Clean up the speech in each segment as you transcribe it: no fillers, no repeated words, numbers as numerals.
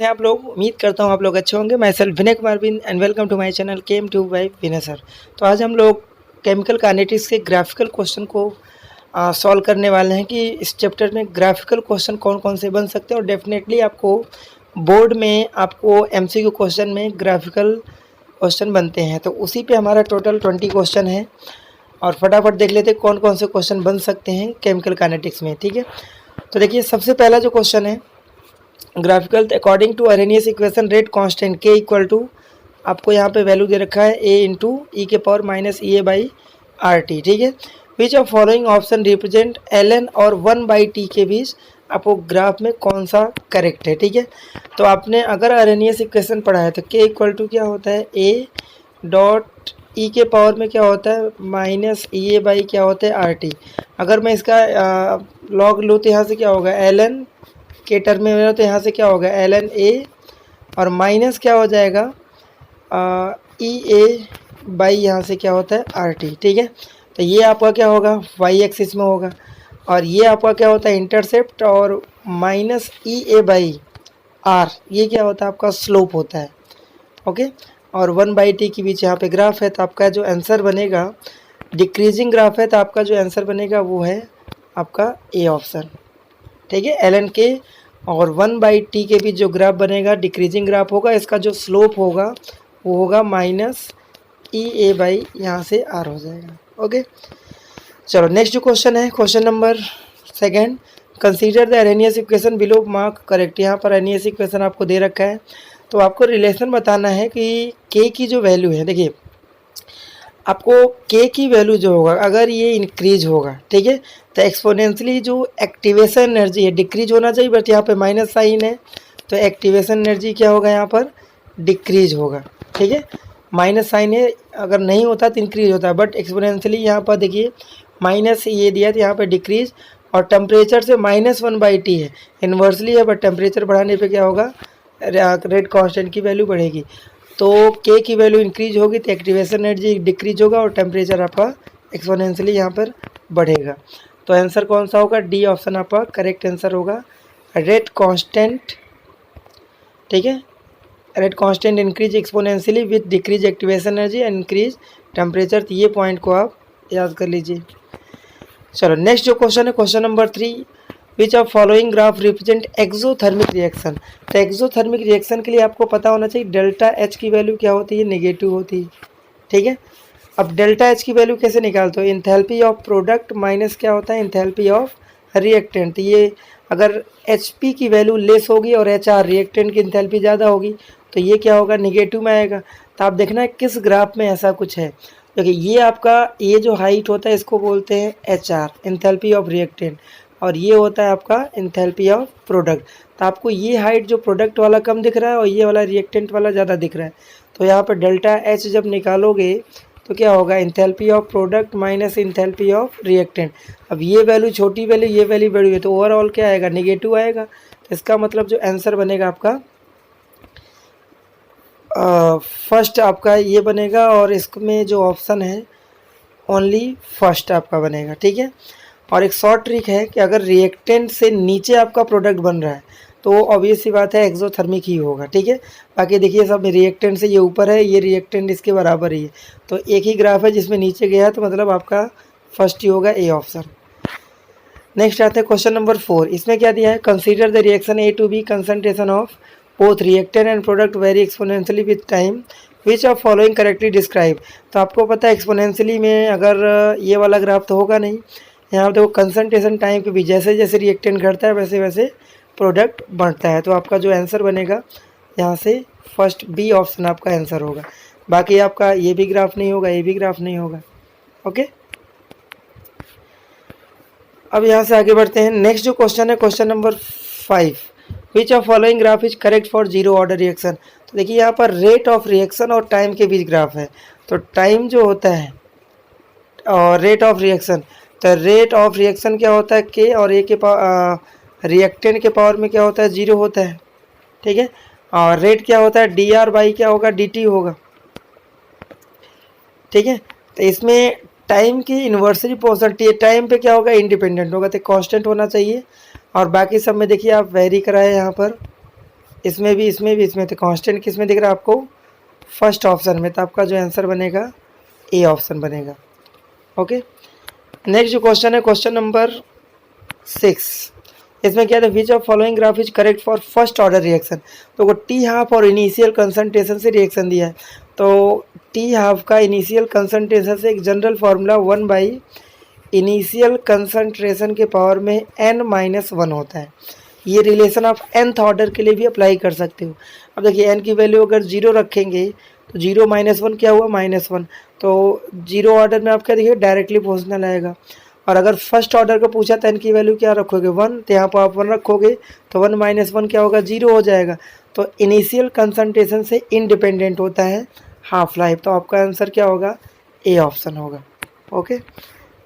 हैं आप लोग। उम्मीद करता हूँ आप लोग अच्छे होंगे। Myself Vinay Kumar Bin and welcome to my channel chem to by Vinay sir. तो आज हम लोग केमिकल काइनेटिक्स के ग्राफिकल क्वेश्चन को सॉल्व करने वाले हैं कि इस चैप्टर में ग्राफिकल क्वेश्चन कौन कौन से बन सकते हैं और डेफिनेटली आपको बोर्ड में आपको एमसीक्यू क्वेश्चन में ग्राफिकल क्वेश्चन बनते हैं। तो उसी पे हमारा टोटल 20 क्वेश्चन है और फटाफट देख लेते हैं कौन कौन से क्वेश्चन बन सकते हैं केमिकल काइनेटिक्स में। ठीक है, तो देखिए सबसे पहला जो क्वेश्चन है graphical according to Arrhenius equation rate constant के इक्वल टू, आपको यहाँ पे वैल्यू दे रखा है ए इंटू ई के power minus E A by R T. ठीक है, which of following option represent L N और 1/t के बीच आपको ग्राफ में कौन सा करेक्ट है। ठीक है, तो आपने अगर अरेनियस इक्वेशन पढ़ा है तो के इक्वल टू क्या होता है ए डॉट ई के पावर में क्या होता है माइनस ई ए बाई क्या होता है आर टी। अगर मैं इसका लॉग लूँ तो यहाँ से क्या होगा एल एन के टर्म में मेरा, तो यहाँ से क्या होगा एल एन ए और माइनस क्या हो जाएगा ई ए बाई यहाँ से क्या होता है आर टी। ठीक है, तो ये आपका क्या होगा वाई एक्सिस में होगा और ये आपका क्या होता है इंटरसेप्ट और minus E A by R ये क्या होता है आपका स्लोप होता है। ओके, और 1/t के बीच यहाँ पे ग्राफ है, तो आपका जो आंसर बनेगा डिक्रीजिंग ग्राफ है, तो आपका जो आंसर बनेगा वो है आपका ए ऑप्शन। ठीक है, एल एन के और 1/t के बीच जो ग्राफ बनेगा डिक्रीजिंग ग्राफ होगा, इसका जो स्लोप होगा वो होगा माइनस ई ए बाई यहाँ से आर हो जाएगा। ओके, चलो नेक्स्ट जो क्वेश्चन है question number second, consider the Arrhenius equation below mark correct. यहाँ पर अरेनियस इक्वेशन आपको दे रखा है, तो आपको रिलेशन बताना है कि के की जो वैल्यू है, देखिए आपको के की वैल्यू जो होगा अगर ये इंक्रीज होगा, ठीक है, तो एक्सपोनेंशियली जो एक्टिवेशन एनर्जी है डिक्रीज होना चाहिए, बट यहाँ पे माइनस साइन है तो एक्टिवेशन एनर्जी क्या होगा यहाँ पर डिक्रीज होगा। ठीक है, माइनस साइन है, अगर नहीं होता तो इंक्रीज होता है, बट एक्सपोनेंशियली यहाँ पर देखिए माइनस ये दिया तो यहाँ पर डिक्रीज, और टेम्परेचर से -1/t है, इन्वर्सली है, बट टेम्परेचर बढ़ाने पे क्या होगा रेट कांस्टेंट की वैल्यू बढ़ेगी। तो के की वैल्यू इंक्रीज होगी तो एक्टिवेशन एनर्जी डिक्रीज होगा और टेम्परेचर आपका एक्सपोनेंशियली यहाँ पर बढ़ेगा। तो आंसर कौन सा होगा डी ऑप्शन आपका करेक्ट आंसर होगा रेट कांस्टेंट। ठीक है, rate constant increase exponentially with decrease activation energy and increase temperature. तो ये पॉइंट को आप याद कर लीजिए। चलो नेक्स्ट जो क्वेश्चन है question number 3, which of following graph represent exothermic reaction. तो एक्सोथर्मिक रिएक्शन के लिए आपको पता होना चाहिए डेल्टा एच की वैल्यू क्या होती है नेगेटिव होती है। ठीक है, अब डेल्टा एच की वैल्यू कैसे निकालते हो, इंथैल्पी ऑफ प्रोडक्ट माइनस क्या होता है इंथैल्पी ऑफ रिएक्टेंट। ये अगर एच पी की वैल्यू लेस होगी और एच आर रिएक्टेंट की इंथैल्पी ज़्यादा होगी तो ये क्या होगा नेगेटिव में आएगा। तो आप देखना है किस ग्राफ में ऐसा कुछ है। देखिए ये आपका ये जो हाइट होता है इसको बोलते हैं H R enthalpy of reactant, और ये होता है आपका इंथैल्पी ऑफ प्रोडक्ट। तो आपको ये हाइट जो प्रोडक्ट वाला कम दिख रहा है और ये वाला रिएक्टेंट वाला ज़्यादा दिख रहा है, तो यहाँ पर डेल्टा एच जब निकालोगे तो क्या होगा enthalpy of product minus enthalpy of reactant. अब ये वैल्यू छोटी वैल्यू ये वैल्यू बड़ी है तो ओवरऑल क्या आएगा नेगेटिव आएगा। तो इसका मतलब जो आंसर बनेगा आपका फर्स्ट आपका ये बनेगा, और इसमें जो ऑप्शन है ओनली फर्स्ट आपका बनेगा। ठीक है, और एक शॉर्ट ट्रिक है कि अगर रिएक्टेंट से नीचे आपका प्रोडक्ट बन रहा है तो ऑब्वियस सी बात है एक्सोथर्मिक ही होगा। ठीक है, बाकी देखिए सब रिएक्टेंट से ये ऊपर है ये रिएक्टेंट इसके बराबर ही है, तो एक ही ग्राफ है जिसमें नीचे गया है तो मतलब आपका फर्स्ट ही होगा ए ऑप्शन। नेक्स्ट आते हैं क्वेश्चन नंबर 4, इसमें क्या दिया है consider the reaction A to B concentration of both reactant and product very exponentially with time which of following correctly describe. तो आपको पता है एक्सपोनेंशियली में अगर ये वाला ग्राफ तो होगा नहीं, यहाँ देखो कंसंट्रेशन टाइम के भी जैसे जैसे रिएक्टेंट घटता है वैसे वैसे प्रोडक्ट बढ़ता है। तो आपका जो आंसर बनेगा यहाँ से फर्स्ट बी ऑप्शन आपका आंसर होगा। बाकी आपका ये भी ग्राफ नहीं होगा ये भी ग्राफ नहीं होगा। ओके, अब यहाँ से आगे बढ़ते हैं। नेक्स्ट जो क्वेश्चन है question number 5, which of following graph is correct for zero order reaction. तो देखिए यहाँ पर रेट ऑफ रिएक्शन और टाइम के बीच ग्राफ है, तो टाइम जो होता है और रेट ऑफ रिएक्शन, तो रेट ऑफ रिएक्शन क्या होता है के और ए के रिएक्टेंट के पावर में क्या होता है 0 होता है। ठीक है, और रेट क्या होता है डी आर बाई क्या होगा डी टी होगा। ठीक है, तो इसमें टाइम की इन्वर्सली पोर्शन टाइम पे क्या होगा इंडिपेंडेंट होगा, तो कांस्टेंट होना चाहिए, और बाकी सब में देखिए आप वेरी कराए यहाँ पर इसमें तो कांस्टेंट किस में दिख रहा है आपको? फर्स्ट ऑप्शन में। तो आपका जो आंसर बनेगा ए ऑप्शन बनेगा। ओके, नेक्स्ट जो क्वेश्चन है क्वेश्चन नंबर 6। इसमें क्या था, विच of following graph is correct for first order reaction. तो वो टी हाफ और इनिशियल कंसंट्रेशन से रिएक्शन दिया है। तो टी हाफ का इनिशियल कंसंट्रेशन से एक जनरल फार्मूला 1 इनिशियल कंसंट्रेशन के पावर में n-1 होता है। ये रिलेशन आप nth ऑर्डर के लिए भी अप्लाई कर सकते हो। अब देखिए n की वैल्यू अगर 0 रखेंगे तो 0 - 1 क्या हुआ? -1। तो 0 ऑर्डर में आप क्या देखिए डायरेक्टली प्रोपोर्शनल आएगा। और अगर फर्स्ट ऑर्डर का पूछा तो n की वैल्यू क्या रखोगे? 1। तो यहाँ पर आप 1 रखोगे तो 1 - 1 क्या होगा? 0 हो जाएगा। तो इनिशियल कंसंट्रेशन से इंडिपेंडेंट होता है हाफ लाइफ। तो आपका आंसर क्या होगा? ए ऑप्शन होगा। Okay,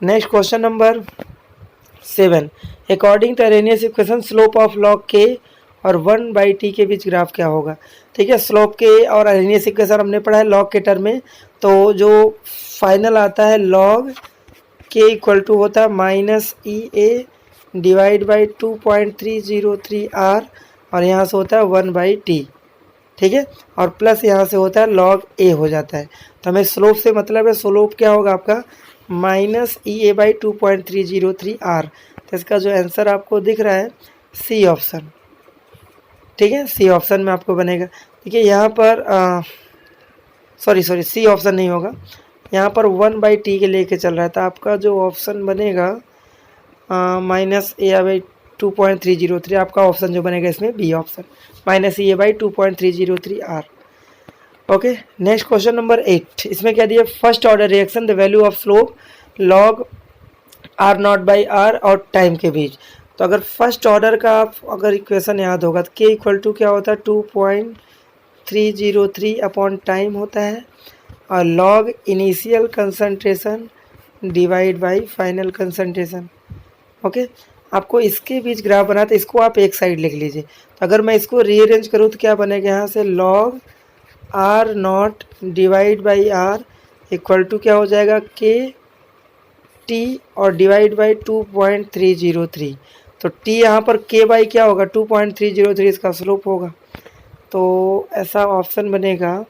next question number 7। According to Arrhenius equation slope of log के और 1/t के बीच ग्राफ क्या होगा? ठीक है, स्लोप के और अरेनियस इक्वेशन हमने पढ़ा है लॉग के टर्म में। तो जो फाइनल आता है लॉग के इक्वल टू होता है -EA डिवाइड बाई 2.303 R और यहाँ से होता है 1/t। ठीक है, और प्लस यहाँ से होता है लॉग ए हो जाता है। तो हमें स्लोप से मतलब है, स्लोप क्या होगा आपका? -EA/2.303 R। तो इसका जो आंसर आपको दिख रहा है सी ऑप्शन। ठीक है, सी ऑप्शन में आपको बनेगा। देखिए यहाँ पर सॉरी सी ऑप्शन नहीं होगा, यहाँ पर 1/t के लेके चल रहा है। तो आपका जो ऑप्शन बनेगा -EA/2.303। आपका ऑप्शन जो बनेगा इसमें B option, -EA/2.303 R। Okay, next question number 8। इसमें क्या दिया? First order reaction the value of slope log R0/R और टाइम के बीच। तो अगर फर्स्ट ऑर्डर का आप अगर इक्वेशन याद होगा तो के इक्वल टू क्या होता है? 2.303 अपॉन टाइम होता है और log initial concentration divide by final concentration. Okay, आपको इसके बीच ग्राफ बना तो इसको आप एक साइड लिख लीजिए। तो अगर मैं इसको रीअरेंज करूँ तो क्या बनेगा? यहाँ से log R0 divide by R equal to क्या हो जाएगा? के टी और डिवाइड बाई 2.303। तो टी यहाँ पर के बाई क्या होगा? 2.303 इसका स्लोप होगा। तो ऐसा ऑप्शन बनेगा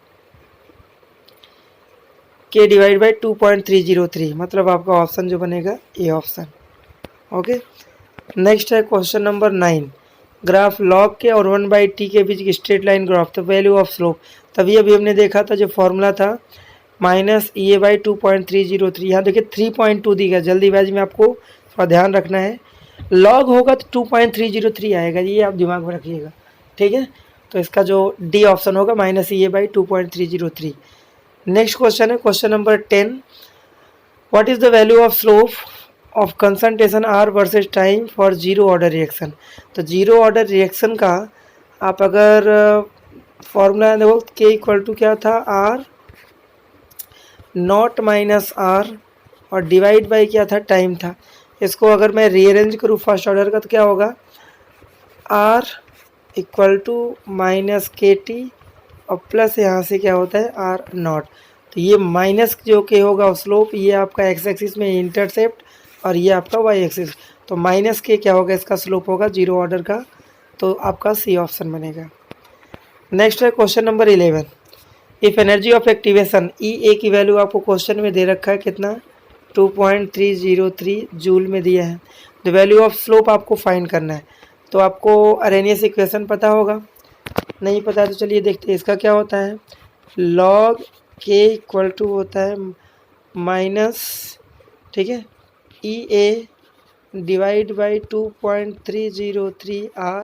के डिवाइड बाई 2.303, मतलब आपका ऑप्शन जो बनेगा ए ऑप्शन। ओके, नेक्स्ट है क्वेश्चन नंबर 9। ग्राफ लॉग के और 1/t के बीच की स्ट्रेट लाइन ग्राफ। तो वैल्यू ऑफ स्लोप तभी अभी हमने देखा था, जो फॉर्मूला था -EA/2.303। यहाँ देखिए 3.2 दी गया, जल्दीबाजी में आपको थोड़ा ध्यान रखना है। लॉग होगा तो 2.303 आएगा, ये आप दिमाग में रखिएगा। ठीक है, तो इसका जो डी ऑप्शन होगा -EA/2.303। नेक्स्ट क्वेश्चन है question number 10। What is the value of slope of concentration R versus time for zero order reaction. तो जीरो ऑर्डर रिएक्शन का आप अगर फॉर्मूला देखो, के इक्वल टू क्या था? R0 - R और डिवाइड बाई क्या था? टाइम था। इसको अगर मैं रीअरेंज करूँ फर्स्ट ऑर्डर का तो क्या होगा? R इक्वल टू -KT और प्लस यहाँ से क्या होता है? R0। तो ये माइनस जो के होगा स्लोप, ये आपका एक्स एक्सिस में इंटरसेप्ट और ये आपका वाई एक्सिस। तो माइनस के क्या होगा? इसका स्लोप होगा जीरो ऑर्डर का। तो आपका सी ऑप्शन बनेगा। नेक्स्ट है question number 11। If energy of activation E की वैल्यू आपको क्वेश्चन में दे रखा है कितना? 2.303 जूल में दिया है। द वैल्यू ऑफ स्लोप आपको फाइंड करना है। तो आपको अरेनियस इक्वेशन पता होगा, नहीं पता तो चलिए देखते हैं। इसका क्या होता है? लॉग के इक्वल टू होता है माइनस, ठीक है, EA डिवाइड बाई 2.303 R।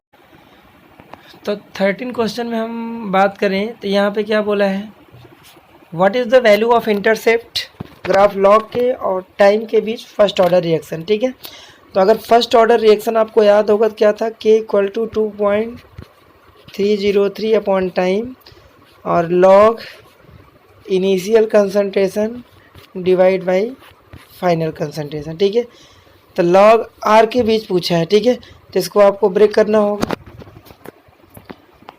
तो 13 क्वेश्चन में हम बात करें तो यहाँ पे क्या बोला है? What is the value of intercept graph log के और टाइम के बीच फर्स्ट ऑर्डर रिएक्शन। ठीक है, तो अगर फर्स्ट ऑर्डर रिएक्शन आपको याद होगा तो क्या था? के इक्वल टू 2.303 अपॉन टाइम और log initial concentration divide by final concentration. ठीक है, तो लॉग आर के बीच पूछा है। ठीक है, तो इसको आपको ब्रेक करना होगा।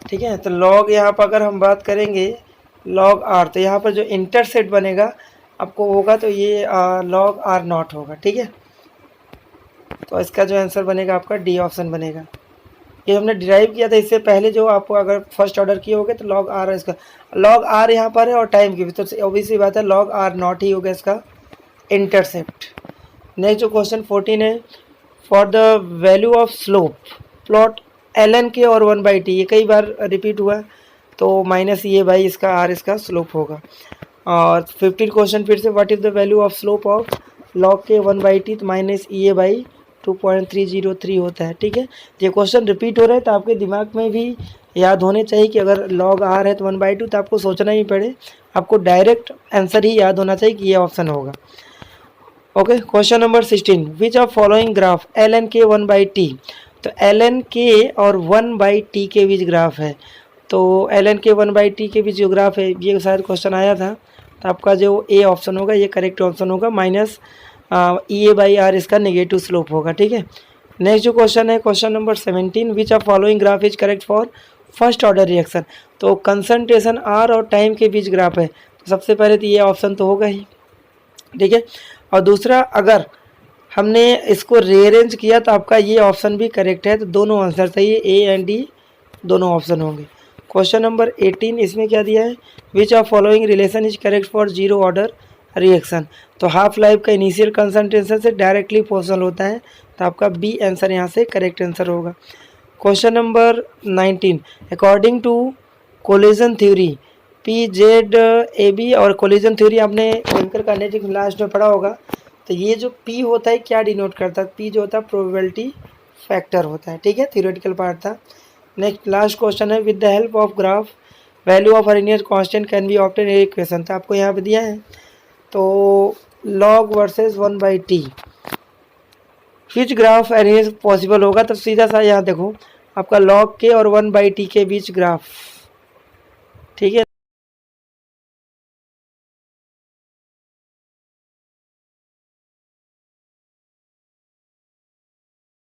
ठीक है, तो लॉग यहाँ पर अगर हम बात करेंगे लॉग आर, तो यहाँ पर जो इंटरसेप्ट बनेगा आपको होगा तो ये लॉग R0 होगा। ठीक है, तो इसका जो आंसर बनेगा आपका डी ऑप्शन बनेगा। ये हमने डिराइव किया था इससे पहले, जो आपको अगर फर्स्ट ऑर्डर किए होगे तो लॉग आर है इसका, लॉग आर यहाँ पर है और टाइम की भी, तो ऑब्वियसली बात है लॉग आर नॉट ही होगा इसका इंटरसेप्ट। नेक्स्ट जो क्वेश्चन 14 है, for the value of slope plot L N के और 1/t, ये कई बार रिपीट हुआ है, तो माइनस ये बाई इसका आर इसका स्लोप होगा। और 15 क्वेश्चन फिर से, what is the value of slope of log के 1/t, तो माइनस ये बाई 2.303 होता है। ठीक है, ये क्वेश्चन रिपीट हो रहे हैं तो आपके दिमाग में भी याद होने चाहिए कि अगर लॉग आर है तो 1/2, तो आपको सोचना ही पड़े, आपको डायरेक्ट आंसर ही याद होना चाहिए कि ये ऑप्शन होगा। Okay, question number 16, which of following graph L N के 1/t, तो एल एन के और 1/t के बीच ग्राफ है, तो एल एन के 1/t के बीच जो ग्राफ है, ये शायद क्वेश्चन आया था, तो आपका जो ए ऑप्शन होगा ये करेक्ट ऑप्शन होगा, minus E A by R इसका नेगेटिव स्लोप होगा। ठीक है, नेक्स्ट जो क्वेश्चन है question number 17, which of following graph is correct for first order reaction, तो कंसंट्रेशन आर और टाइम के बीच ग्राफ है, तो सबसे पहले तो ये ऑप्शन तो होगा ही। ठीक है, और दूसरा अगर हमने इसको रीअरेंज किया तो आपका ये ऑप्शन भी करेक्ट है, तो दोनों आंसर सही है, ए एंड डी दोनों ऑप्शन होंगे। क्वेश्चन नंबर 18, इसमें क्या दिया है, which of following relation is correct for zero order reaction, तो हाफ लाइफ का इनिशियल कंसंट्रेशन से डायरेक्टली पोर्शनल होता है, तो आपका बी आंसर यहाँ से करेक्ट आंसर होगा। Question number 19, according to collision theory P Z A B, और कोलिजन थ्योरी आपने केमिकल काइनेटिक्स लास्ट में पढ़ा होगा, तो ये जो पी होता है क्या डिनोट करता है, पी जो होता है प्रोबेबिलिटी फैक्टर होता है। ठीक है, थ्योरेटिकल पार्ट था। नेक्स्ट लास्ट क्वेश्चन है, with the help of graph value of Arrhenius constant can be obtain a equation, तो आपको यहाँ पे दिया है, तो log versus 1/t which graph Arrhenius possible होगा, तो सीधा सा यहाँ देखो आपका लॉग के और 1/t के बीच ग्राफ। ठीक है।